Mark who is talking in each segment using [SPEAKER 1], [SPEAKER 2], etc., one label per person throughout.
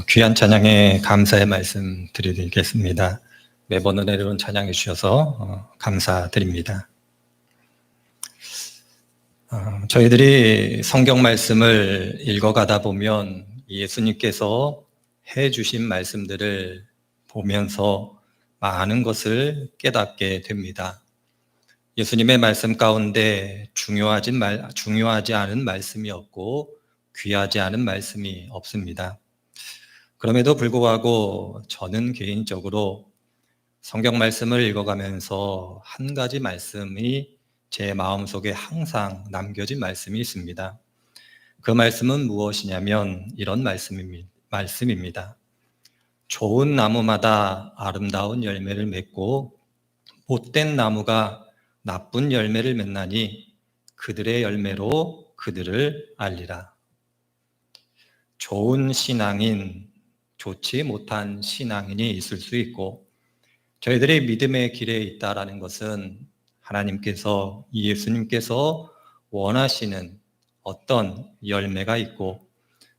[SPEAKER 1] 귀한 찬양에 감사의 말씀 드리겠습니다. 매번 은혜로운 찬양해 주셔서 감사드립니다. 저희들이 성경 말씀을 읽어가다 보면 예수님께서 해 주신 말씀들을 보면서 많은 것을 깨닫게 됩니다. 예수님의 말씀 가운데 중요하지 않은 말씀이 없고 귀하지 않은 말씀이 없습니다. 그럼에도 불구하고 저는 개인적으로 성경 말씀을 읽어가면서 한 가지 말씀이 제 마음속에 항상 남겨진 말씀이 있습니다. 그 말씀은 무엇이냐면 이런 말씀입니다. 좋은 나무마다 아름다운 열매를 맺고 못된 나무가 나쁜 열매를 맺나니 그들의 열매로 그들을 알리라. 좋은 신앙인, 좋지 못한 신앙인이 있을 수 있고 저희들의 믿음의 길에 있다라는 것은 하나님께서, 예수님께서 원하시는 어떤 열매가 있고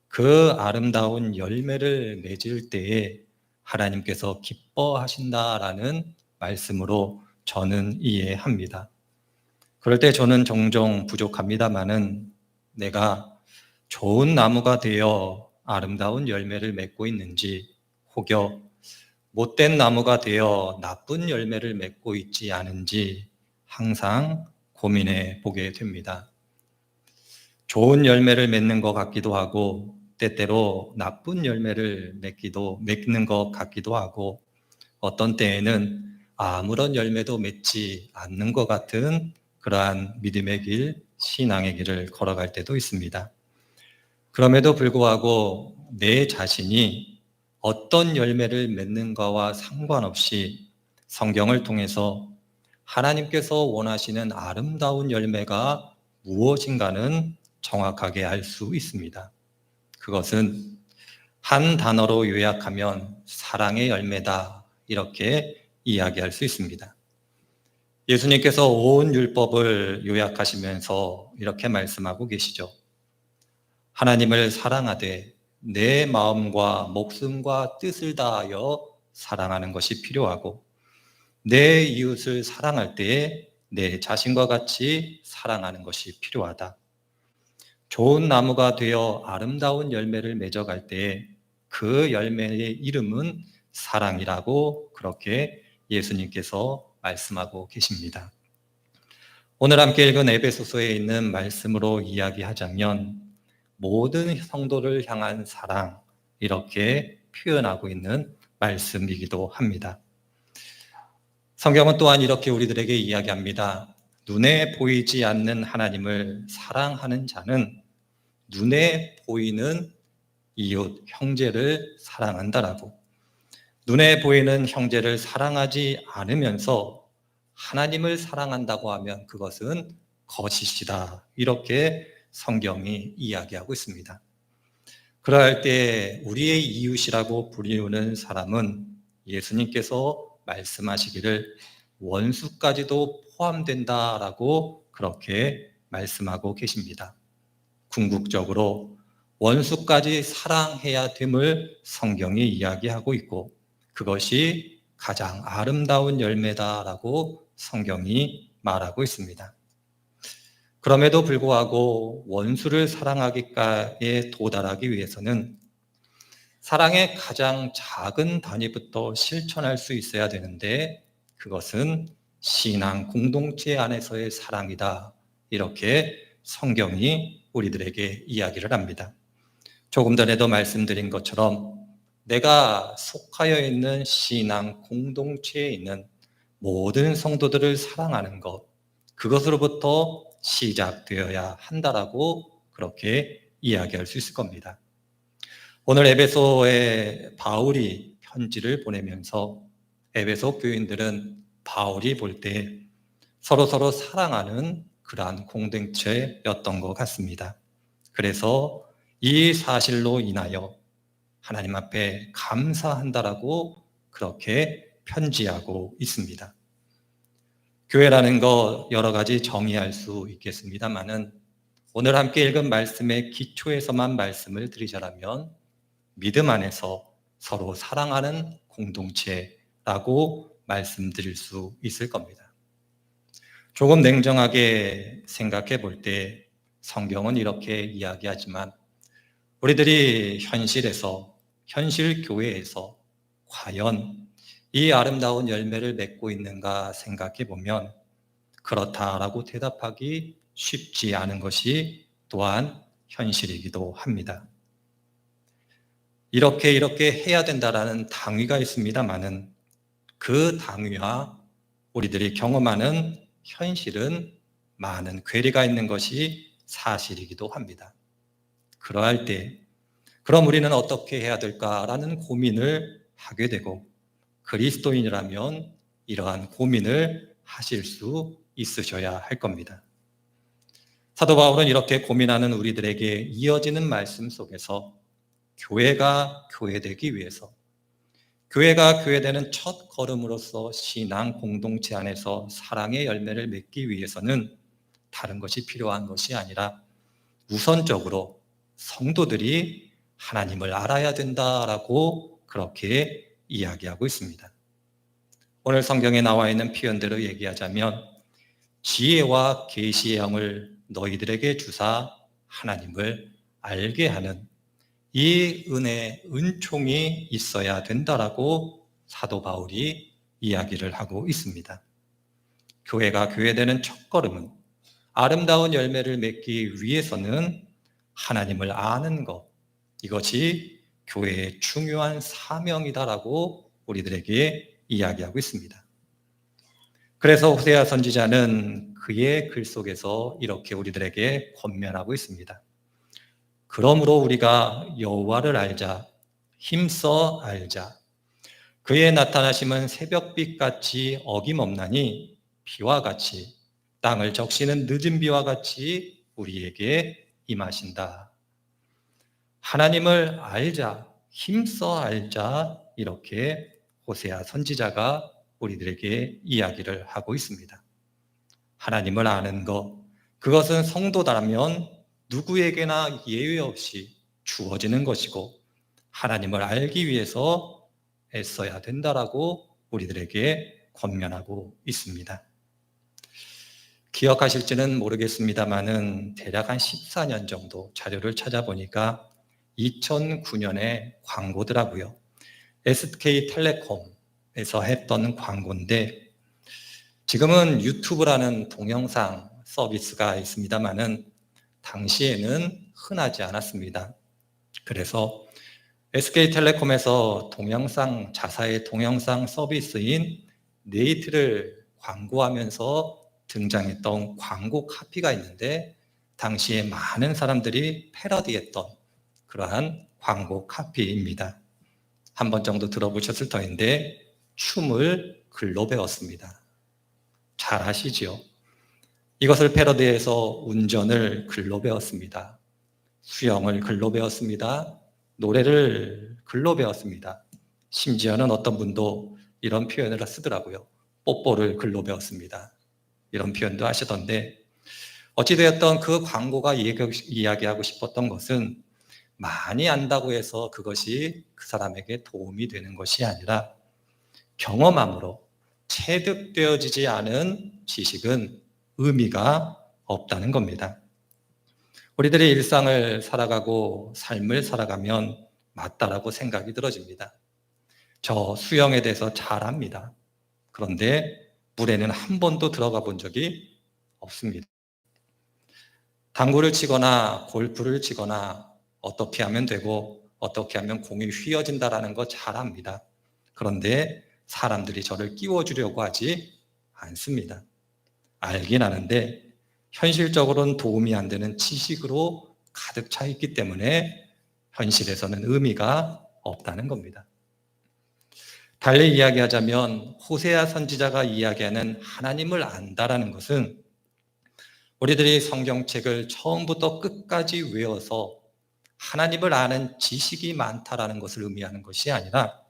[SPEAKER 1] 그 아름다운 열매를 맺을 때에 하나님께서 기뻐하신다라는 말씀으로 저는 이해합니다. 그럴 때 저는 종종 부족합니다마는 내가 좋은 나무가 되어 아름다운 열매를 맺고 있는지 혹여 못된 나무가 되어 나쁜 열매를 맺고 있지 않은지 항상 고민해 보게 됩니다. 좋은 열매를 맺는 것 같기도 하고 때때로 나쁜 열매를 맺는 것 같기도 하고 어떤 때에는 아무런 열매도 맺지 않는 것 같은 그러한 믿음의 길, 신앙의 길을 걸어갈 때도 있습니다. 그럼에도 불구하고 내 자신이 어떤 열매를 맺는가와 상관없이 성경을 통해서 하나님께서 원하시는 아름다운 열매가 무엇인가는 정확하게 알 수 있습니다. 그것은 한 단어로 요약하면 사랑의 열매다, 이렇게 이야기할 수 있습니다. 예수님께서 온 율법을 요약하시면서 이렇게 말씀하고 계시죠. 하나님을 사랑하되 내 마음과 목숨과 뜻을 다하여 사랑하는 것이 필요하고 내 이웃을 사랑할 때에 내 자신과 같이 사랑하는 것이 필요하다. 좋은 나무가 되어 아름다운 열매를 맺어갈 때에 그 열매의 이름은 사랑이라고 그렇게 예수님께서 말씀하고 계십니다. 오늘 함께 읽은 에베소서에 있는 말씀으로 이야기하자면 모든 성도를 향한 사랑, 이렇게 표현하고 있는 말씀이기도 합니다. 성경은 또한 이렇게 우리들에게 이야기합니다. 눈에 보이지 않는 하나님을 사랑하는 자는 눈에 보이는 이웃, 형제를 사랑한다라고. 눈에 보이는 형제를 사랑하지 않으면서 하나님을 사랑한다고 하면 그것은 거짓이다, 이렇게 성경이 이야기하고 있습니다. 그럴 때 우리의 이웃이라고 부르는 사람은 예수님께서 말씀하시기를 원수까지도 포함된다라고 그렇게 말씀하고 계십니다. 궁극적으로 원수까지 사랑해야 됨을 성경이 이야기하고 있고 그것이 가장 아름다운 열매다라고 성경이 말하고 있습니다. 그럼에도 불구하고 원수를 사랑하기까지 도달하기 위해서는 사랑의 가장 작은 단위부터 실천할 수 있어야 되는데 그것은 신앙 공동체 안에서의 사랑이다, 이렇게 성경이 우리들에게 이야기를 합니다. 조금 전에도 말씀드린 것처럼 내가 속하여 있는 신앙 공동체에 있는 모든 성도들을 사랑하는 것, 그것으로부터 시작되어야 한다라고 그렇게 이야기할 수 있을 겁니다. 오늘 에베소에 바울이 편지를 보내면서 에베소 교인들은 바울이 볼 때 서로 사랑하는 그러한 공동체였던 것 같습니다. 그래서 이 사실로 인하여 하나님 앞에 감사한다라고 그렇게 편지하고 있습니다. 교회라는 거 여러 가지 정의할 수 있겠습니다만은 오늘 함께 읽은 말씀의 기초에서만 말씀을 드리자면 믿음 안에서 서로 사랑하는 공동체라고 말씀드릴 수 있을 겁니다. 조금 냉정하게 생각해 볼 때 성경은 이렇게 이야기하지만 우리들이 현실에서, 현실 교회에서 과연 이 아름다운 열매를 맺고 있는가 생각해 보면 그렇다라고 대답하기 쉽지 않은 것이 또한 현실이기도 합니다. 이렇게 해야 된다라는 당위가 있습니다마는 그 당위와 우리들이 경험하는 현실은 많은 괴리가 있는 것이 사실이기도 합니다. 그러할 때 그럼 우리는 어떻게 해야 될까라는 고민을 하게 되고 그리스도인이라면 이러한 고민을 하실 수 있으셔야 할 겁니다. 사도 바울은 이렇게 고민하는 우리들에게 이어지는 말씀 속에서 교회가 교회되기 위해서, 교회가 교회되는 첫 걸음으로서 신앙 공동체 안에서 사랑의 열매를 맺기 위해서는 다른 것이 필요한 것이 아니라 우선적으로 성도들이 하나님을 알아야 된다라고 그렇게 이야기하고 있습니다. 오늘 성경에 나와 있는 표현대로 얘기하자면 지혜와 계시의 영을 너희들에게 주사 하나님을 알게 하는 이 은혜, 은총이 있어야 된다라고 사도 바울이 이야기를 하고 있습니다. 교회가 교회되는 첫걸음은 아름다운 열매를 맺기 위해서는 하나님을 아는 것, 이것이 교회의 중요한 사명이다라고 우리들에게 이야기하고 있습니다. 그래서 호세아 선지자는 그의 글 속에서 이렇게 우리들에게 권면하고 있습니다. 그러므로 우리가 여호와를 알자, 힘써 알자. 그의 나타나심은 새벽빛같이 어김없나니 비와 같이 땅을 적시는 늦은 비와 같이 우리에게 임하신다. 하나님을 알자, 힘써 알자, 이렇게 호세아 선지자가 우리들에게 이야기를 하고 있습니다. 하나님을 아는 것, 그것은 성도라면 누구에게나 예외 없이 주어지는 것이고 하나님을 알기 위해서 애써야 된다라고 우리들에게 권면하고 있습니다. 기억하실지는 모르겠습니다만은 대략 한 14년 정도 자료를 찾아보니까 2009년에 광고더라고요. SK텔레콤에서 했던 광고인데 지금은 유튜브라는 동영상 서비스가 있습니다만은 당시에는 흔하지 않았습니다. 그래서 SK텔레콤에서 자사의 동영상 서비스인 네이트를 광고하면서 등장했던 광고 카피가 있는데 당시에 많은 사람들이 패러디했던 그러한 광고 카피입니다. 한 번 정도 들어보셨을 터인데 춤을 글로 배웠습니다. 잘 아시죠? 이것을 패러디해서 운전을 글로 배웠습니다. 수영을 글로 배웠습니다. 노래를 글로 배웠습니다. 심지어는 어떤 분도 이런 표현을 쓰더라고요. 뽀뽀를 글로 배웠습니다. 이런 표현도 하시던데 어찌되었던 그 광고가 이야기하고 싶었던 것은 많이 안다고 해서 그것이 그 사람에게 도움이 되는 것이 아니라 경험함으로 체득되어지지 않은 지식은 의미가 없다는 겁니다. 우리들의 일상을 살아가고 삶을 살아가면 맞다라고 생각이 들어집니다. 저 수영에 대해서 잘 압니다. 그런데 물에는 한 번도 들어가 본 적이 없습니다. 당구를 치거나 골프를 치거나 어떻게 하면 되고 어떻게 하면 공이 휘어진다라는 거 잘 압니다. 그런데 사람들이 저를 끼워주려고 하지 않습니다. 알긴 아는데 현실적으로는 도움이 안 되는 지식으로 가득 차 있기 때문에 현실에서는 의미가 없다는 겁니다. 달리 이야기하자면 호세아 선지자가 이야기하는 하나님을 안다라는 것은 우리들이 성경책을 처음부터 끝까지 외워서 하나님을 아는 지식이 많다라는 것을 의미하는 것이 아니라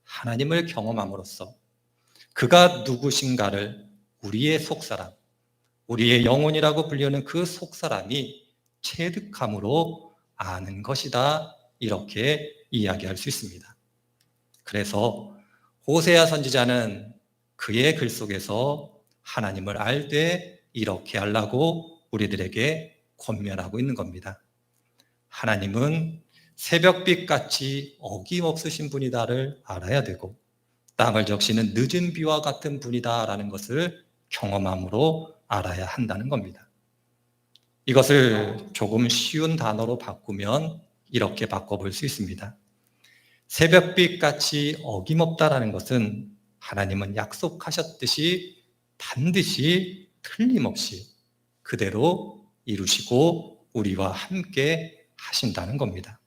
[SPEAKER 1] 하나님을 경험함으로써 그가 누구신가를 우리의 속사람, 우리의 영혼이라고 불리는 그 속사람이 체득함으로 아는 것이다 이렇게 이야기할 수 있습니다. 그래서 호세아 선지자는 그의 글 속에서 하나님을 알되 이렇게 하려고 우리들에게 권면하고 있는 겁니다. 하나님은 새벽빛같이 어김없으신 분이다를 알아야 되고 땅을 적시는 늦은 비와 같은 분이다라는 것을 경험함으로 알아야 한다는 겁니다. 이것을 조금 쉬운 단어로 바꾸면 이렇게 바꿔볼 수 있습니다. 새벽빛같이 어김없다라는 것은 하나님은 약속하셨듯이 반드시 틀림없이 그대로 이루시고 우리와 함께 하신다는 겁니다.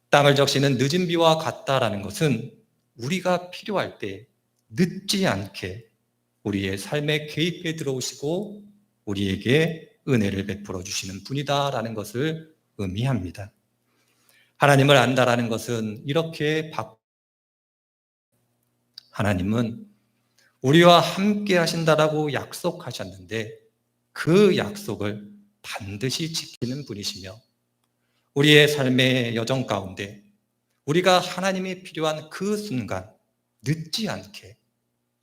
[SPEAKER 1] 땅을 적시는 늦은 비와 같다라는 것은 우리가 필요할 때 늦지 않게 우리의 삶에 개입해 들어오시고 우리에게 은혜를 베풀어 주시는 분이다라는 것을 의미합니다. 하나님을 안다라는 것은 이렇게 하나님은 우리와 함께 하신다라고 약속하셨는데 그 약속을 반드시 지키는 분이시며 우리의 삶의 여정 가운데 우리가 하나님이 필요한 그 순간 늦지 않게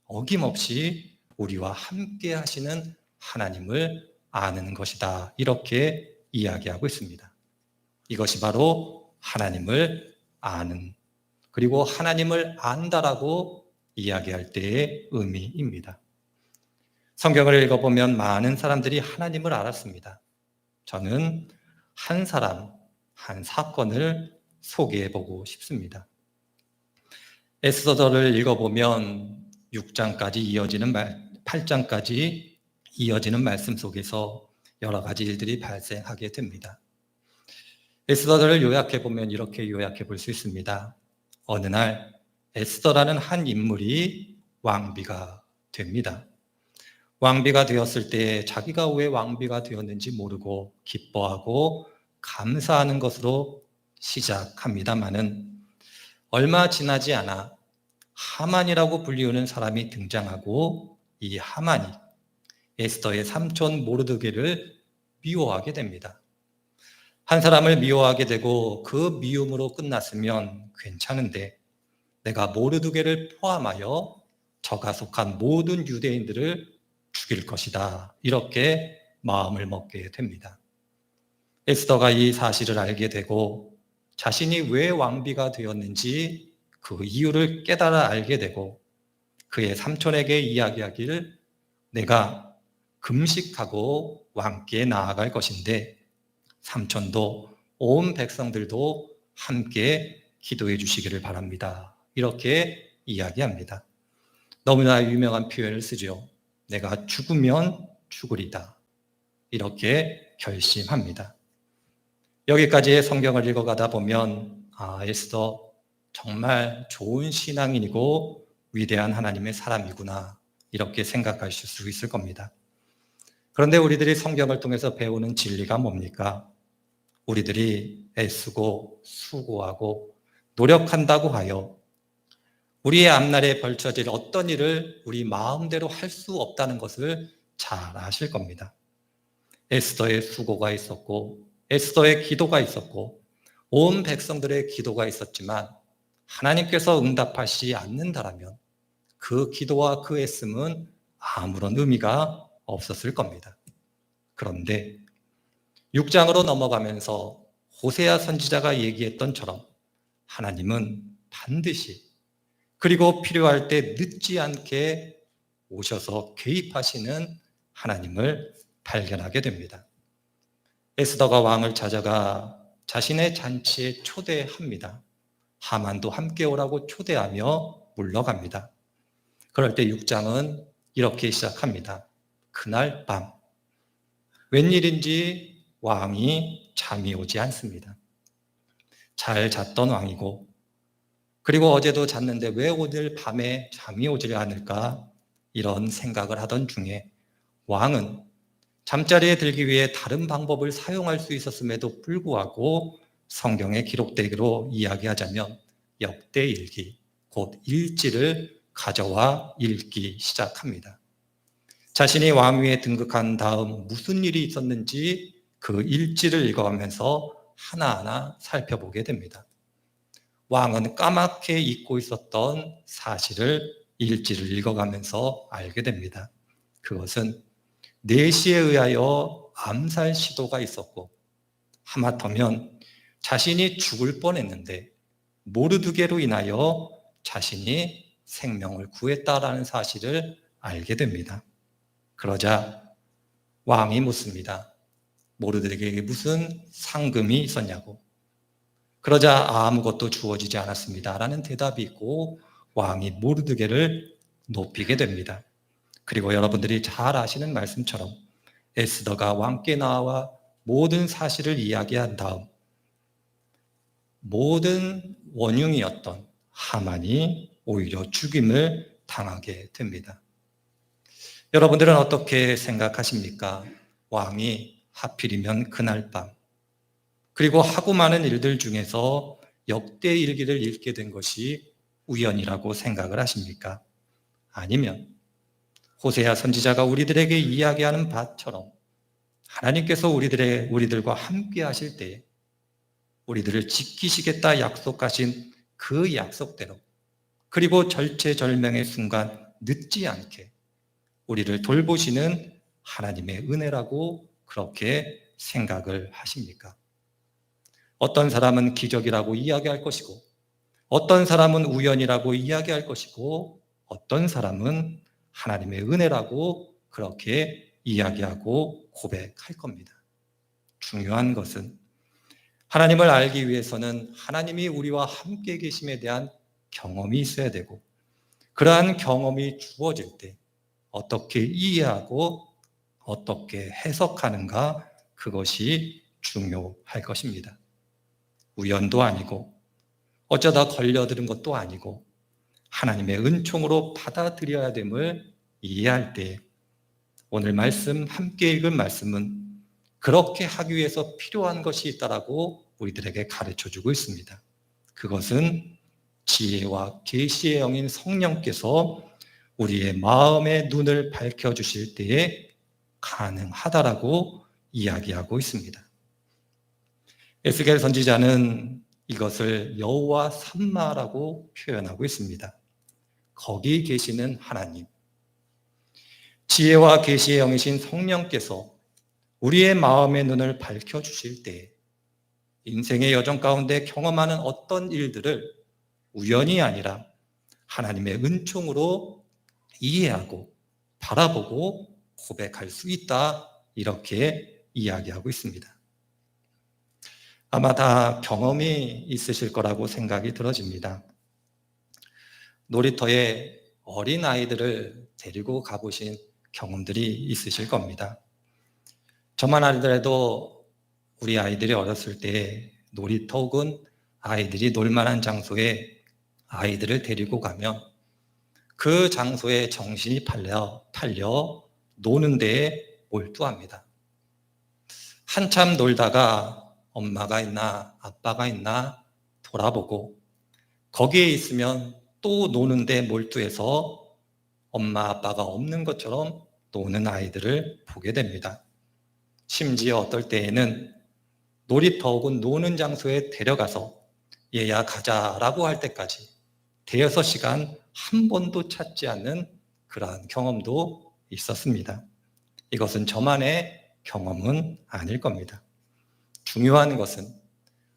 [SPEAKER 1] 어김없이 우리와 함께 하시는 하나님을 아는 것이다. 이렇게 이야기하고 있습니다. 이것이 바로 하나님을 아는 그리고 하나님을 안다라고 이야기할 때의 의미입니다. 성경을 읽어보면 많은 사람들이 하나님을 알았습니다. 저는 한 사람, 한 사건을 소개해보고 싶습니다. 에스더서를 읽어보면 6장까지 이어지는 8장까지 이어지는 말씀 속에서 여러 가지 일들이 발생하게 됩니다. 에스더서를 요약해보면 이렇게 요약해 볼 수 있습니다. 어느 날 에스더라는 한 인물이 왕비가 됩니다. 왕비가 되었을 때 자기가 왜 왕비가 되었는지 모르고 기뻐하고 감사하는 것으로 시작합니다마는 얼마 지나지 않아 하만이라고 불리우는 사람이 등장하고 이 하만이 에스더의 삼촌 모르드게를 미워하게 됩니다. 한 사람을 미워하게 되고 그 미움으로 끝났으면 괜찮은데 내가 모르드게를 포함하여 저가 속한 모든 유대인들을 죽일 것이다. 이렇게 마음을 먹게 됩니다. 에스더가 이 사실을 알게 되고 자신이 왜 왕비가 되었는지 그 이유를 깨달아 알게 되고 그의 삼촌에게 이야기하기를 내가 금식하고 왕께 나아갈 것인데 삼촌도 온 백성들도 함께 기도해 주시기를 바랍니다. 이렇게 이야기합니다. 너무나 유명한 표현을 쓰죠. 내가 죽으면 죽으리다. 이렇게 결심합니다. 여기까지의 성경을 읽어가다 보면 에스더 정말 좋은 신앙인이고 위대한 하나님의 사람이구나 이렇게 생각하실 수 있을 겁니다. 그런데 우리들이 성경을 통해서 배우는 진리가 뭡니까? 우리들이 애쓰고 수고하고 노력한다고 하여 우리의 앞날에 벌쳐질 어떤 일을 우리 마음대로 할 수 없다는 것을 잘 아실 겁니다. 에스더의 수고가 있었고 에스더의 기도가 있었고 온 백성들의 기도가 있었지만 하나님께서 응답하시지 않는다라면 그 기도와 그 애씀은 아무런 의미가 없었을 겁니다. 그런데 6장으로 넘어가면서 호세아 선지자가 얘기했던처럼 하나님은 반드시 그리고 필요할 때 늦지 않게 오셔서 개입하시는 하나님을 발견하게 됩니다. 에스더가 왕을 찾아가 자신의 잔치에 초대합니다. 하만도 함께 오라고 초대하며 물러갑니다. 그럴 때 6장은 이렇게 시작합니다. 그날 밤 웬일인지 왕이 잠이 오지 않습니다. 잘 잤던 왕이고 그리고 어제도 잤는데 왜 오늘 밤에 잠이 오지 않을까 이런 생각을 하던 중에 왕은 잠자리에 들기 위해 다른 방법을 사용할 수 있었음에도 불구하고 성경에 기록되기로 이야기하자면 역대일기 곧 일지를 가져와 읽기 시작합니다. 자신이 왕위에 등극한 다음 무슨 일이 있었는지 그 일지를 읽어가면서 하나하나 살펴보게 됩니다. 왕은 까맣게 잊고 있었던 사실을 일지를 읽어가면서 알게 됩니다. 그것은 내시에 의하여 암살 시도가 있었고, 하마터면 자신이 죽을 뻔했는데 모르드게로 인하여 자신이 생명을 구했다라는 사실을 알게 됩니다. 그러자 왕이 묻습니다. 모르드게에게 무슨 상금이 있었냐고. 그러자 아무것도 주어지지 않았습니다 라는 대답이 있고, 왕이 모르드게를 높이게 됩니다. 그리고 여러분들이 잘 아시는 말씀처럼 에스더가 왕께 나와 모든 사실을 이야기한 다음 모든 원흉이었던 하만이 오히려 죽임을 당하게 됩니다. 여러분들은 어떻게 생각하십니까? 왕이 하필이면 그날 밤, 그리고 하고 많은 일들 중에서 역대 일기를 읽게 된 것이 우연이라고 생각을 하십니까? 아니면 호세아 선지자가 우리들에게 이야기하는 바처럼 하나님께서 우리들과 함께 하실 때에 우리들을 지키시겠다 약속하신 그 약속대로, 그리고 절체절명의 순간 늦지 않게 우리를 돌보시는 하나님의 은혜라고 그렇게 생각을 하십니까? 어떤 사람은 기적이라고 이야기할 것이고, 어떤 사람은 우연이라고 이야기할 것이고, 어떤 사람은 하나님의 은혜라고 그렇게 이야기하고 고백할 겁니다. 중요한 것은 하나님을 알기 위해서는 하나님이 우리와 함께 계심에 대한 경험이 있어야 되고, 그러한 경험이 주어질 때 어떻게 이해하고 어떻게 해석하는가, 그것이 중요할 것입니다. 우연도 아니고 어쩌다 걸려드는 것도 아니고 하나님의 은총으로 받아들여야 됨을 이해할 때 오늘 말씀, 함께 읽은 말씀은 그렇게 하기 위해서 필요한 것이 있다라고 우리들에게 가르쳐주고 있습니다. 그것은 지혜와 계시의 영인 성령께서 우리의 마음의 눈을 밝혀주실 때에 가능하다라고 이야기하고 있습니다. 에스겔 선지자는 이것을 여호와 삼마라고 표현하고 있습니다. 거기 계시는 하나님, 지혜와 계시의 영이신 성령께서 우리의 마음의 눈을 밝혀주실 때 인생의 여정 가운데 경험하는 어떤 일들을 우연이 아니라 하나님의 은총으로 이해하고 바라보고 고백할 수 있다, 이렇게 이야기하고 있습니다. 아마 다 경험이 있으실 거라고 생각이 들어집니다. 놀이터에 어린 아이들을 데리고 가보신 경험들이 있으실 겁니다. 저만 아니더라도 우리 아이들이 어렸을 때 놀이터 혹은 아이들이 놀만한 장소에 아이들을 데리고 가면 그 장소에 정신이 팔려 노는 데에 몰두합니다. 한참 놀다가 엄마가 있나 아빠가 있나 돌아보고 거기에 있으면 또 노는 데 몰두해서 엄마 아빠가 없는 것처럼 노는 아이들을 보게 됩니다. 심지어 어떨 때에는 놀이터 혹은 노는 장소에 데려가서 얘야 가자라고 할 때까지 대여섯 시간 한 번도 찾지 않는 그러한 경험도 있었습니다. 이것은 저만의 경험은 아닐 겁니다. 중요한 것은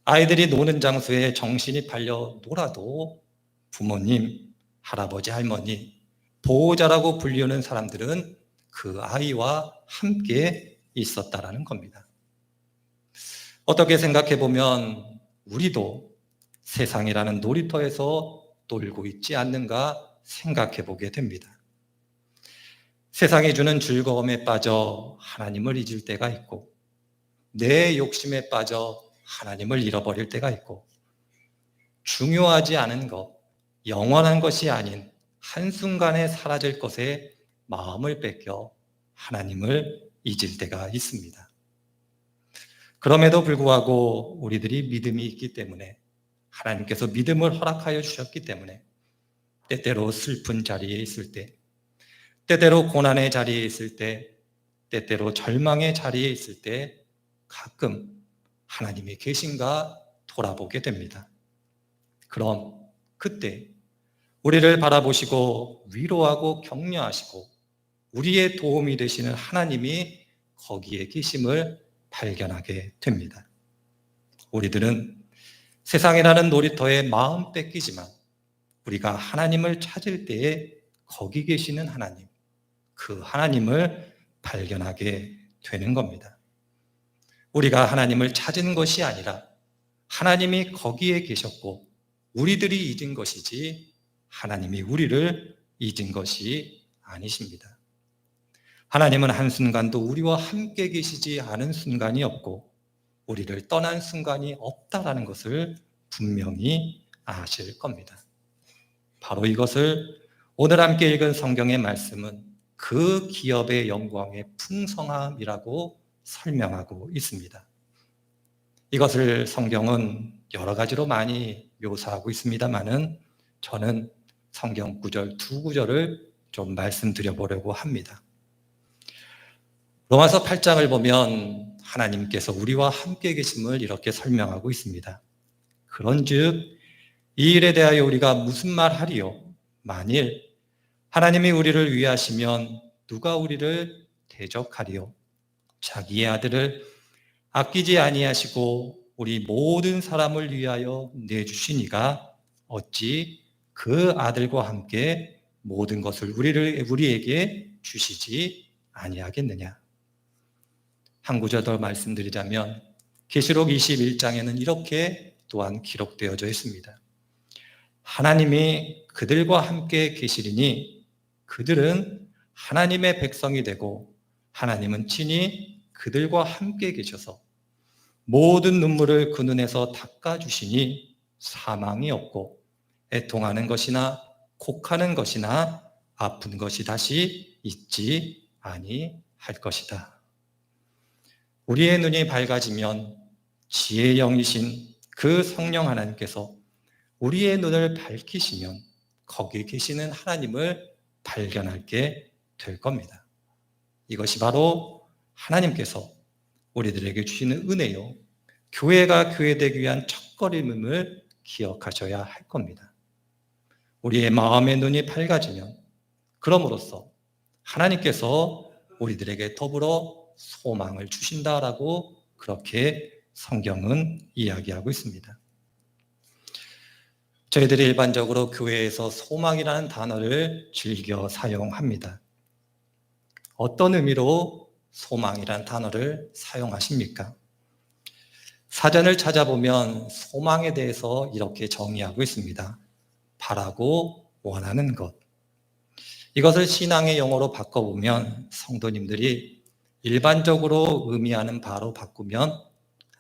[SPEAKER 1] 아이들이 노는 장소에 정신이 팔려 놀아도 부모님, 할아버지, 할머니, 보호자라고 불리는 사람들은 그 아이와 함께 있었다라는 겁니다. 어떻게 생각해 보면 우리도 세상이라는 놀이터에서 놀고 있지 않는가 생각해 보게 됩니다. 세상이 주는 즐거움에 빠져 하나님을 잊을 때가 있고, 내 욕심에 빠져 하나님을 잃어버릴 때가 있고, 중요하지 않은 것, 영원한 것이 아닌 한순간에 사라질 것에 마음을 뺏겨 하나님을 잊을 때가 있습니다. 그럼에도 불구하고 우리들이 믿음이 있기 때문에, 하나님께서 믿음을 허락하여 주셨기 때문에 때때로 슬픈 자리에 있을 때, 때때로 고난의 자리에 있을 때, 때때로 절망의 자리에 있을 때 가끔 하나님이 계신가 돌아보게 됩니다. 그럼 그때 우리를 바라보시고 위로하고 격려하시고 우리의 도움이 되시는 하나님이 거기에 계심을 발견하게 됩니다. 우리들은 세상이라는 놀이터에 마음 뺏기지만 우리가 하나님을 찾을 때에 거기 계시는 하나님, 그 하나님을 발견하게 되는 겁니다. 우리가 하나님을 찾은 것이 아니라 하나님이 거기에 계셨고 우리들이 잊은 것이지 하나님이 우리를 잊은 것이 아니십니다. 하나님은 한순간도 우리와 함께 계시지 않은 순간이 없고 우리를 떠난 순간이 없다라는 것을 분명히 아실 겁니다. 바로 이것을 오늘 함께 읽은 성경의 말씀은 그 기업의 영광의 풍성함이라고 설명하고 있습니다. 이것을 성경은 여러 가지로 많이 묘사하고 있습니다만은 저는 성경 구절 두 구절을 좀 말씀드려 보려고 합니다. 로마서 8장을 보면 하나님께서 우리와 함께 계심을 이렇게 설명하고 있습니다. 그런즉 이 일에 대하여 우리가 무슨 말 하리요? 만일 하나님이 우리를 위하시면 누가 우리를 대적하리요? 자기의 아들을 아끼지 아니하시고 우리 모든 사람을 위하여 내주시니가 어찌 그 아들과 함께 모든 것을 우리에게 주시지 아니하겠느냐? 한 구절 더 말씀드리자면 계시록 21장에는 이렇게 또한 기록되어져 있습니다. 하나님이 그들과 함께 계시리니 그들은 하나님의 백성이 되고 하나님은 친히 그들과 함께 계셔서 모든 눈물을 그 눈에서 닦아주시니 사망이 없고 애통하는 것이나 곡하는 것이나 아픈 것이 다시 있지 아니할 것이다. 우리의 눈이 밝아지면 지혜의 영이신 그 성령 하나님께서 우리의 눈을 밝히시면 거기 계시는 하나님을 발견하게 될 겁니다. 이것이 바로 하나님께서 우리들에게 주시는 은혜요, 교회가 교회되기 위한 첫걸음임을 기억하셔야 할 겁니다. 우리의 마음의 눈이 밝아지면 그럼으로써 하나님께서 우리들에게 더불어 소망을 주신다라고 그렇게 성경은 이야기하고 있습니다. 저희들이 일반적으로 교회에서 소망이라는 단어를 즐겨 사용합니다. 어떤 의미로 소망이라는 단어를 사용하십니까? 사전을 찾아보면 소망에 대해서 이렇게 정의하고 있습니다. 바라고 원하는 것. 이것을 신앙의 용어로 바꿔보면 성도님들이 일반적으로 의미하는 바로 바꾸면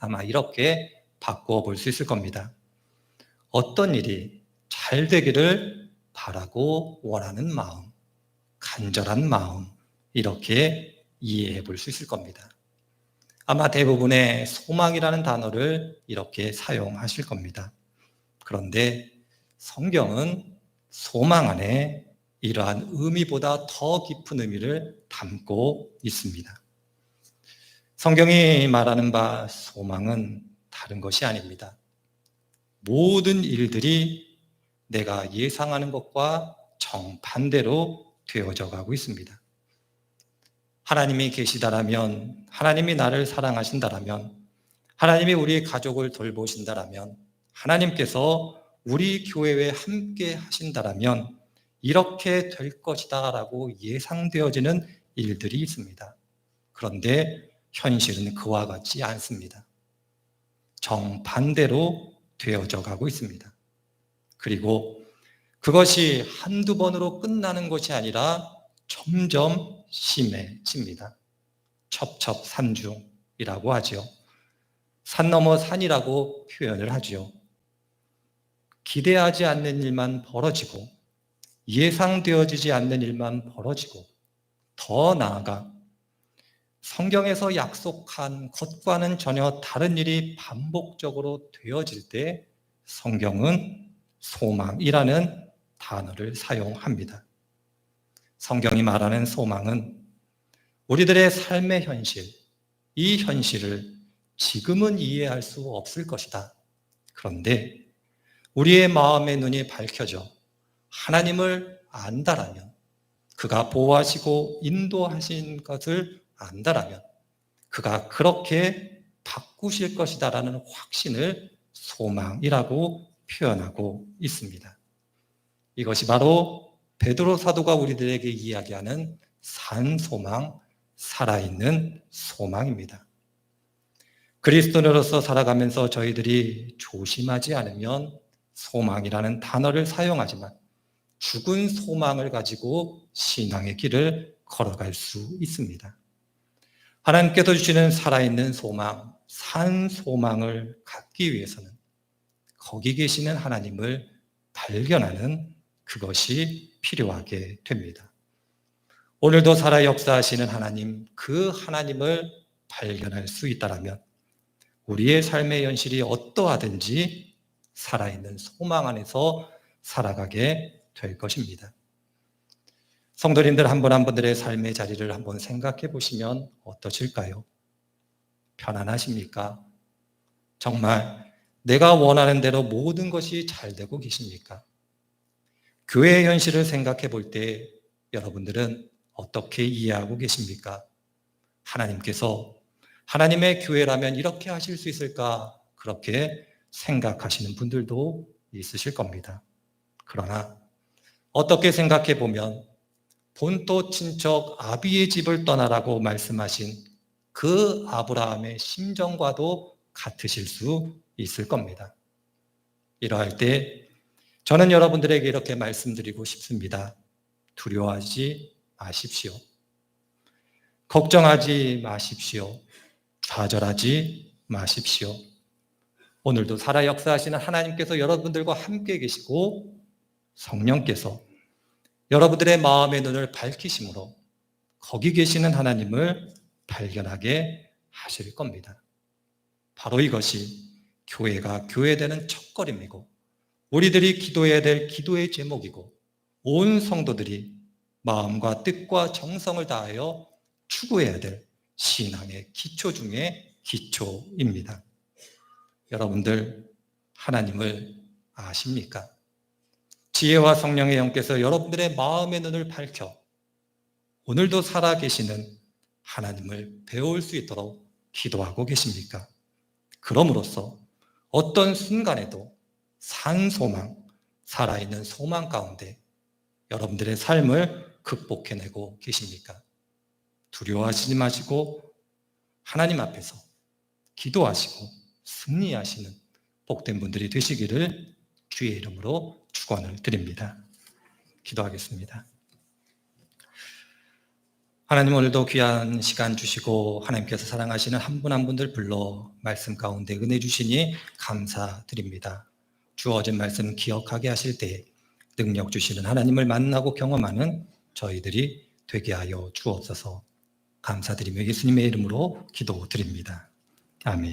[SPEAKER 1] 아마 이렇게 바꾸어 볼 수 있을 겁니다. 어떤 일이 잘 되기를 바라고 원하는 마음, 간절한 마음, 이렇게 이해해 볼 수 있을 겁니다. 아마 대부분의 소망이라는 단어를 이렇게 사용하실 겁니다. 그런데 성경은 소망 안에 이러한 의미보다 더 깊은 의미를 담고 있습니다. 성경이 말하는 바 소망은 다른 것이 아닙니다. 모든 일들이 내가 예상하는 것과 정반대로 되어져 가고 있습니다. 하나님이 계시다라면, 하나님이 나를 사랑하신다라면, 하나님이 우리 가족을 돌보신다라면, 하나님께서 우리 교회에 함께 하신다라면 이렇게 될 것이다 라고 예상되어지는 일들이 있습니다. 그런데 현실은 그와 같지 않습니다. 정반대로 되어져 가고 있습니다. 그리고 그것이 한두 번으로 끝나는 것이 아니라 점점 심해집니다. 첩첩산중이라고 하죠. 산 넘어 산이라고 표현을 하죠. 기대하지 않는 일만 벌어지고 예상되어지지 않는 일만 벌어지고 더 나아가 성경에서 약속한 것과는 전혀 다른 일이 반복적으로 되어질 때 성경은 소망이라는 단어를 사용합니다. 성경이 말하는 소망은 우리들의 삶의 현실, 이 현실을 지금은 이해할 수 없을 것이다. 그런데 우리의 마음의 눈이 밝혀져 하나님을 안다라면, 그가 보호하시고 인도하신 것을 안다라면 그가 그렇게 바꾸실 것이다라는 확신을 소망이라고 표현하고 있습니다. 이것이 바로 베드로 사도가 우리들에게 이야기하는 산 소망, 살아있는 소망입니다. 그리스도인으로서 살아가면서 저희들이 조심하지 않으면 소망이라는 단어를 사용하지만 죽은 소망을 가지고 신앙의 길을 걸어갈 수 있습니다. 하나님께서 주시는 살아있는 소망, 산 소망을 갖기 위해서는 거기 계시는 하나님을 발견하는 그것이 필요하게 됩니다. 오늘도 살아 역사하시는 하나님, 그 하나님을 발견할 수 있다면 우리의 삶의 현실이 어떠하든지 살아있는 소망 안에서 살아가게 될 것입니다. 성도님들 한 분 한 분들의 삶의 자리를 한번 생각해 보시면 어떠실까요? 편안하십니까? 정말 내가 원하는 대로 모든 것이 잘 되고 계십니까? 교회의 현실을 생각해 볼 때 여러분들은 어떻게 이해하고 계십니까? 하나님께서 하나님의 교회라면 이렇게 하실 수 있을까? 그렇게 생각하시는 분들도 있으실 겁니다. 그러나 어떻게 생각해 보면 본토 친척 아비의 집을 떠나라고 말씀하신 그 아브라함의 심정과도 같으실 수 있을 겁니다. 이러할 때 저는 여러분들에게 이렇게 말씀드리고 싶습니다. 두려워하지 마십시오. 걱정하지 마십시오. 좌절하지 마십시오. 오늘도 살아 역사하시는 하나님께서 여러분들과 함께 계시고 성령께서 여러분들의 마음의 눈을 밝히심으로 거기 계시는 하나님을 발견하게 하실 겁니다. 바로 이것이 교회가 교회되는 첫걸음이고 우리들이 기도해야 될 기도의 제목이고 온 성도들이 마음과 뜻과 정성을 다하여 추구해야 될 신앙의 기초 중에 기초입니다. 여러분들 하나님을 아십니까? 지혜와 성령의 영께서 여러분들의 마음의 눈을 밝혀 오늘도 살아계시는 하나님을 배울 수 있도록 기도하고 계십니까? 그럼으로써 어떤 순간에도 산 소망, 살아있는 소망 가운데 여러분들의 삶을 극복해내고 계십니까? 두려워하시지 마시고 하나님 앞에서 기도하시고 승리하시는 복된 분들이 되시기를 주의 이름으로 축원을 드립니다. 기도하겠습니다. 하나님, 오늘도 귀한 시간 주시고 하나님께서 사랑하시는 한 분 한 분들 불러 말씀 가운데 은혜 주시니 감사드립니다. 주어진 말씀 기억하게 하실 때 능력 주시는 하나님을 만나고 경험하는 저희들이 되게 하여 주옵소서. 감사드리며 예수님의 이름으로 기도드립니다. 아멘.